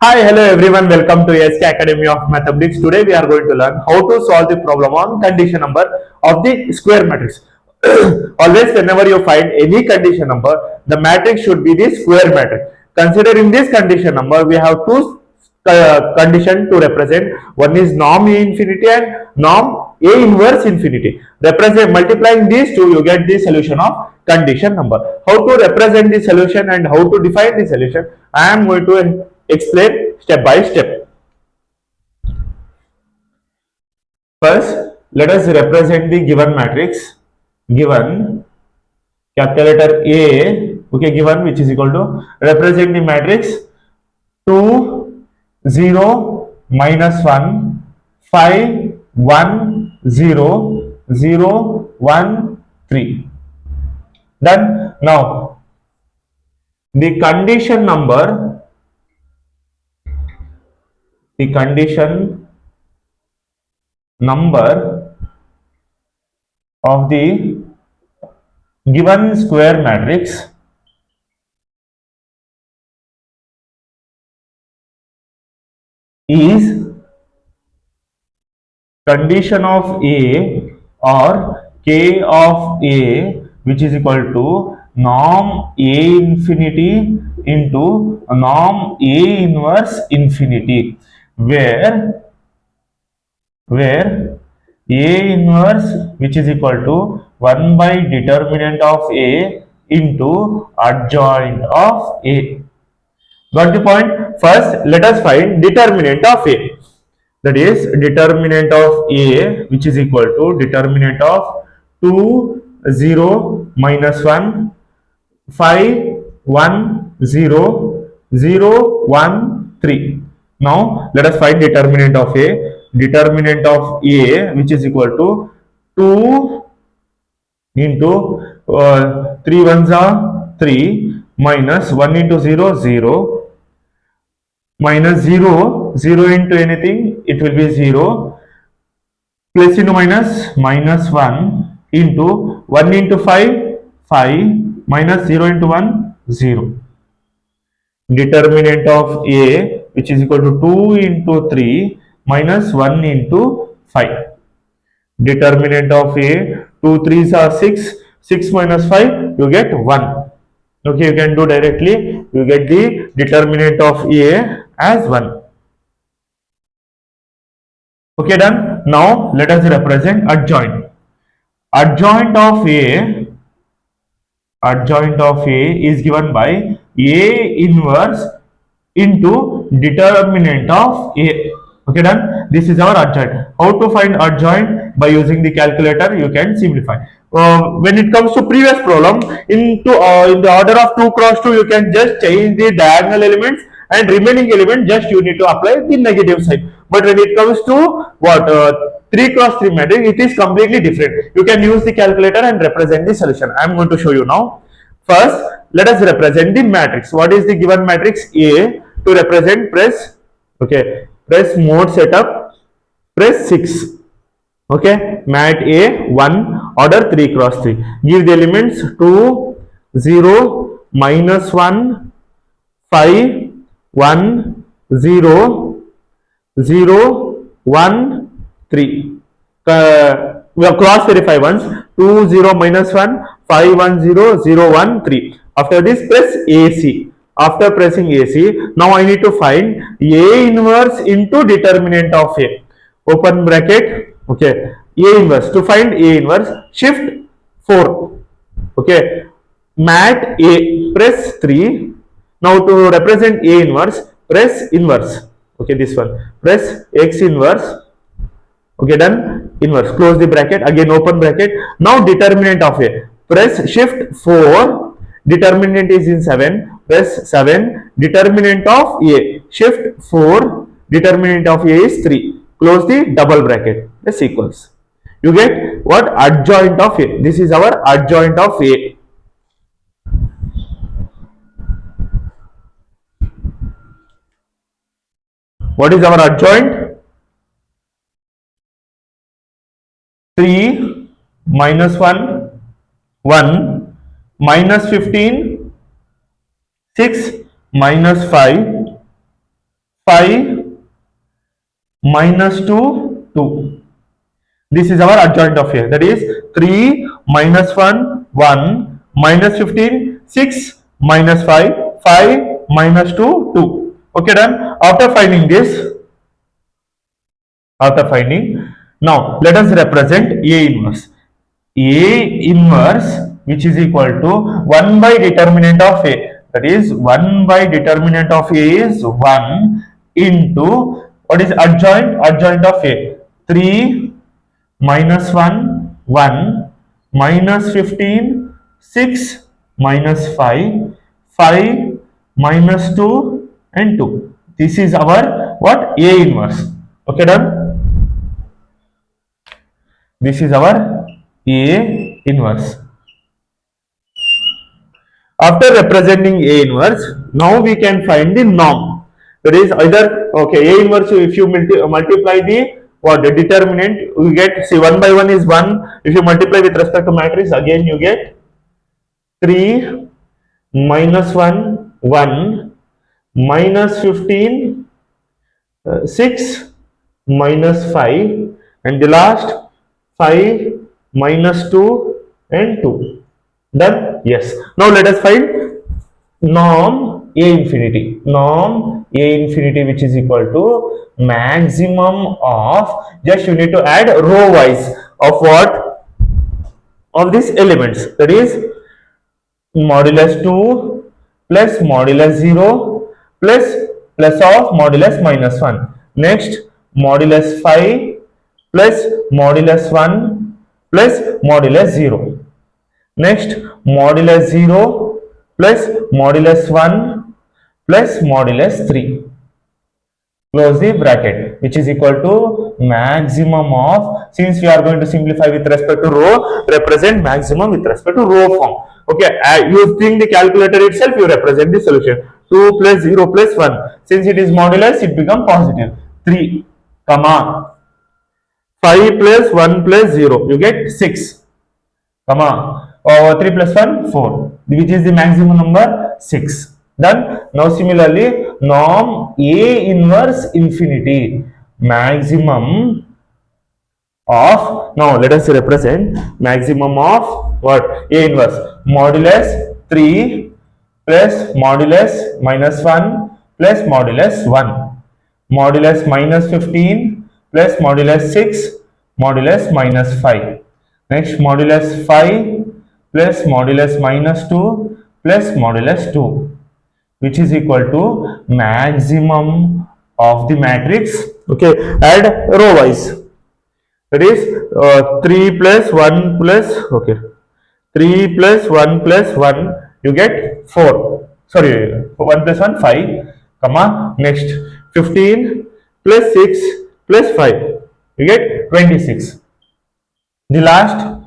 Hi, hello everyone. Welcome to SK Academy of Mathematics. Today we are going to learn how to solve the problem on condition number of the square matrix. Always, whenever you find any condition number, the matrix should be the square matrix. Considering this condition number, we have two condition to represent. One is norm A infinity and norm A inverse infinity. Represent multiplying these two, you get the solution of condition number. How to represent the solution and how to define the solution, I am going to explain step by step. First, let us represent the given matrix. Given capital letter A, okay, given which is equal to represent the matrix 2, 0, -1, 5, 1, 0, 0, 1, 3. Done. Now, the condition number of the given square matrix is condition of A or K of A, which is equal to norm A infinity into norm A inverse infinity, where A inverse, which is equal to 1 by determinant of A into adjoint of A. Got the point? First, let us find determinant of A. That is determinant of A, which is equal to determinant of 2, 0, -1, 5, 1, 0, 0, 1, 3. Now, let us find determinant of A. Determinant of A, which is equal to 2 into 3 ones are 3 minus 1 into 0, 0 minus 0, 0 into anything, it will be 0, plus into minus, -1 into 1 into 5, 5 minus 0 into 1, 0. Determinant of A, which is equal to 2 into 3 minus 1 into 5. Determinant of A, 2 3s are 6, 6 minus 5, you get 1. Okay, you can do directly, you get the determinant of A as 1. Okay, done. Now, let us represent adjoint. Adjoint of A is given by A inverse into determinant of A. Okay, done. This is our adjoint. How to find adjoint? By using the calculator, you can simplify. When it comes to previous problem, in the order of 2 cross 2, you can just change the diagonal elements, and remaining element just you need to apply the negative sign. But when it comes to 3 cross 3 matrix, it is completely different. You can use the calculator and represent the solution. I am going to show you now. First, let us represent the matrix. What is the given matrix? A. To represent, press mode setup, press 6. Okay, mat A 1, order 3 cross 3. Give the elements 2, 0, -1, 5, 1, 0, 0, 1, 3. We have cross verify once. 2, 0, -1, 5, 1, 0, 0, 1, 3. After this, press AC. After pressing AC, now I need to find A inverse into determinant of A. Open bracket. Okay, A inverse. To find A inverse, shift 4. Okay, mat A, press 3. Now to represent A inverse, press inverse. Okay, this one. Press X inverse. Okay, done. Inverse. Close the bracket. Again, open bracket. Now determinant of A. Press shift 4. Determinant is in 7. Press 7. Determinant of A. Shift 4. Determinant of A is 3. Close the double bracket. This equals. You get what? Adjoint of A. This is our adjoint of A. What is our adjoint? 3 -1, 1 -15, 6 -5, 5 minus 2, 2. This is our adjoint of A. That is 3 minus 1, 1, minus 15, 6, minus 5, 5, minus 2, 2. Okay, done. After finding, now let us represent A inverse. A inverse, which is equal to 1 by determinant of A. That is 1 by determinant of A is 1 into what is adjoint? Adjoint of A. 3 minus 1, 1, minus 15, 6, minus 5, 5, minus 2 and 2. This is our what? A inverse. Okay, done. This is our A inverse. After representing A inverse, now we can find the norm. That is either, okay, A inverse, if you multiply the determinant, you get, see, 1 by 1 is 1. If you multiply with respect to matrix, again you get 3 minus 1, 1, minus 15, 6, minus 5, and the last 5, minus 2 and 2. Done? Yes. Now let us find norm A infinity. Norm A infinity, which is equal to maximum of, just you need to add row wise of what? Of these elements. That is modulus 2 plus modulus 0 plus of modulus minus 1. Next modulus 5 plus modulus 1 plus modulus 0. Next modulus 0 plus modulus 1 plus modulus 3. Close the bracket, which is equal to maximum of, since we are going to simplify with respect to row, represent maximum with respect to row form. Okay, using the calculator itself, you represent the solution. 2 plus 0 plus 1. Since it is modulus, it becomes positive. 3, comma, 5 plus 1 plus 0. You get 6, comma, 3 plus 1, 4, which is the maximum number 6. Done. Now similarly, norm A inverse infinity, maximum of, now let us represent maximum of what? A inverse, modulus 3 plus modulus minus 1 plus modulus 1, modulus minus 15 plus modulus 6, modulus minus 5. Next modulus 5 plus modulus minus 2 plus modulus 2, which is equal to maximum of the matrix. Okay, add row wise. That is 3 plus 1 plus, okay, 3 plus 1 plus 1, you get 4. Sorry, 1 plus 1, 5, comma, next 15 plus 6 plus 5, you get 26. The last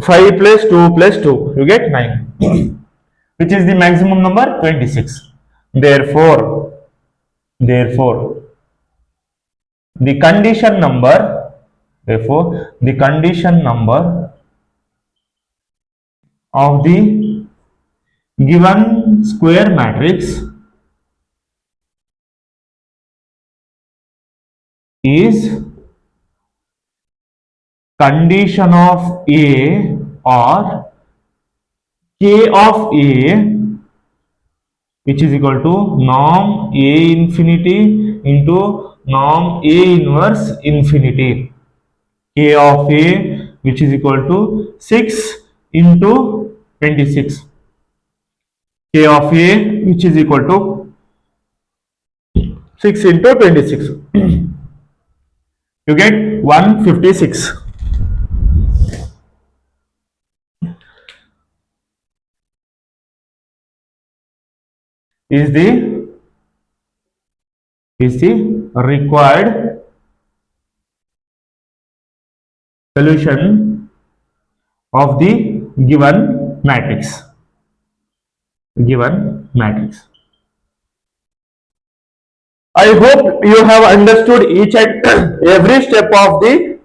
5 plus 2 plus 2, you get 9, which is the maximum number 26. Therefore, the condition number, of the given square matrix is condition of A or K of A, which is equal to norm A infinity into norm A inverse infinity. K of A, which is equal to 6 into 26. K of A, which is equal to 6 into 26. You get 156. Is the required solution of the given matrix. I hope you have understood each and every step of the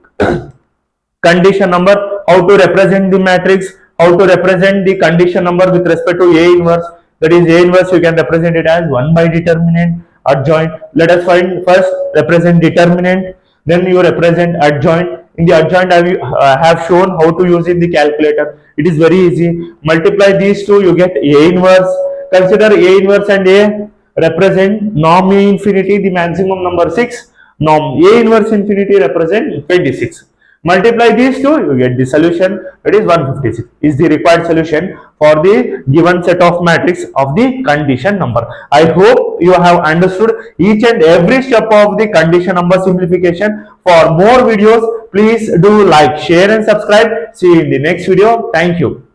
condition number, how to represent the matrix, how to represent the condition number with respect to A inverse. That is A inverse, you can represent it as 1 by determinant. adjoint. Let us find first represent determinant, then you represent adjoint. In the adjoint, I have shown how to use in the calculator. It is very easy. Multiply these two, you get A inverse. Consider A inverse and A represent norm A infinity, the maximum number 6. Norm A inverse infinity represent 26. Multiply these two, you get the solution, that is 156 is the required solution for the given set of matrix of the condition number. I hope you have understood each and every step of the condition number simplification. For more videos, please do like, share and subscribe. See you in the next video. Thank you.